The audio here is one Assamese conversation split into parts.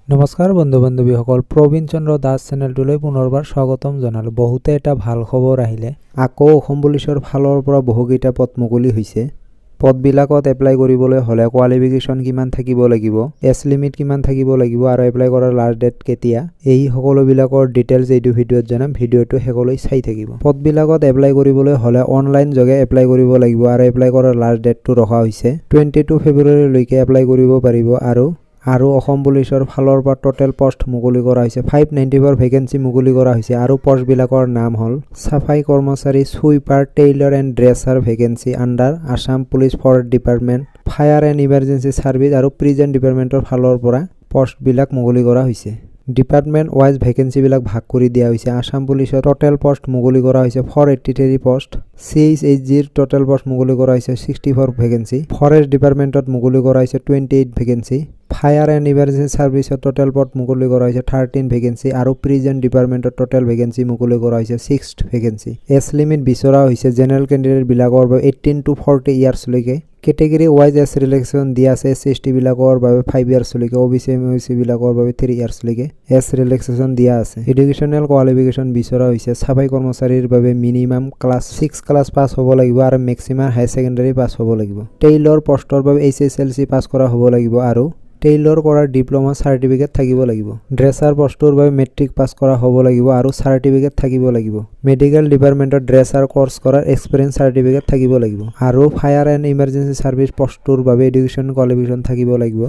নমস্কাৰ বন্ধু বান্ধৱীসকল, প্ৰবীণ চন্দ্ৰ দাস চেনেলটোলৈ পুনৰবাৰ স্বাগতম জনালোঁ। বহুতে এটা ভাল খবৰ আহিলে। আকৌ অসম পুলিচৰ ফালৰ পৰা বহুকেইটা পদ মুকলি হৈছে। পদবিলাকত এপ্লাই কৰিবলৈ হ'লে কোৱালিফিকেশ্যন কিমান থাকিব লাগিব, এজ লিমিট কিমান থাকিব লাগিব আৰু এপ্লাই কৰাৰ লাষ্ট ডেট কেতিয়া, এই সকলোবিলাকৰ ডিটেইলছ এইটো ভিডিঅ'ত জনাম। ভিডিঅ'টো শেষলৈ চাই থাকিব। পদবিলাকত এপ্লাই কৰিবলৈ হ'লে অনলাইন যোগে এপ্লাই কৰিব লাগিব আৰু এপ্লাই কৰাৰ লাষ্ট ডেটটো ৰখা হৈছে 22 ফেব্ৰুৱাৰীলৈকে এপ্লাই কৰিব পাৰিব। আৰু অসম পুলিচৰ ফালৰ পৰা টোটেল পোষ্ট মুকলি কৰা হৈছে 594 ভেকেন্সি মুকলি কৰা হৈছে আৰু পোষ্টবিলাকৰ নাম হ'ল চাফাই কৰ্মচাৰী, sweeper, tailor and dresser vacancy under Assam police forest department, fire and emergency service আৰু প্ৰিজন ডিপাৰ্টমেণ্টৰ ফালৰ পৰা পোষ্টবিলাক মুকলি কৰা হৈছে। ডিপাৰ্টমেণ্ট ৱাইজ ভেকেন্সিবিলাক ভাগ কৰি দিয়া হৈছে। আছাম পুলিচৰ টোটেল পোষ্ট মুকলি কৰা হৈছে 483 পোষ্ট, CHHGৰ টোটেল পোষ্ট মুকলি কৰা হৈছে 64 ভেকেন্সি, ফৰেষ্ট ডিপাৰ্টমেণ্টত মুকলি কৰা হৈছে 28 ভেকেন্সি, ফায়াৰ এণ্ড ইমাৰ্জেঞ্চি ছাৰ্ভিচত টোটেল পদ মুকলি কৰা হৈছে 13 ভেকেন্সি আৰু প্ৰিজন ডিপাৰ্টমেণ্টত টোটেল ভেকেন্সি মুকলি কৰা হৈছে 6 ভেকেন্সি। এজ লিমিট বিচৰা হৈছে জেনেৰেল কেণ্ডিডেটবিলাকৰ বাবে 18 to 40 ইয়াৰ্ছলৈকে। কেটেগৰী ৱাইজ এজ ৰিলেক্সেশ্যন দিয়া আছে। SC/ST বিলাকৰ বাবে 5 ইয়াৰ্ছলৈকে, OBC/MOBC বিলাকৰ বাবে 3 ইয়াৰ্ছলৈকে এজ ৰিলেক্সেশ্যন দিয়া আছে। এডুকেশ্যনেল কোৱালিফিকেশ্যন বিচৰা হৈছে চাফাই কৰ্মচাৰীৰ বাবে মিনিমাম ক্লাছ 6 ক্লাছ পাছ হ'ব লাগিব আৰু মেক্সিমাম হাই ছেকেণ্ডাৰী পাছ হ'ব লাগিব। টেইলৰ পোষ্টৰ বাবে HSLC পাছ কৰা হ'ব লাগিব আৰু টেইলৰ কৰাৰ ডিপ্ল'মা চাৰ্টিফিকেট থাকিব লাগিব। ড্ৰেছাৰ পোষ্টৰ বাবে মেট্ৰিক পাছ কৰা হ'ব লাগিব আৰু চাৰ্টিফিকেট থাকিব লাগিব। মেডিকেল ডিপাৰ্টমেণ্টত ড্ৰেছাৰ কোৰ্চ কৰাৰ এক্সপিৰিয়েঞ্চ চাৰ্টিফিকেট থাকিব লাগিব আৰু ফায়াৰ এণ্ড ইমাৰ্জেঞ্চি ছাৰ্ভিচ পোষ্টটোৰ বাবে এডুকেশ্যন কোৱালিফিকেশ্যন থাকিব লাগিব।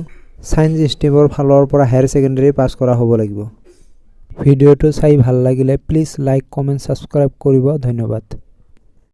ছায়েন্স ষ্ট্ৰীমৰ ফালৰ পৰা হায়াৰ ছেকেণ্ডাৰী পাছ কৰা হ'ব লাগিব। ভিডিঅ'টো চাই ভাল লাগিলে প্লিজ লাইক, কমেণ্ট, ছাবস্ক্ৰাইব কৰিব। ধন্যবাদ।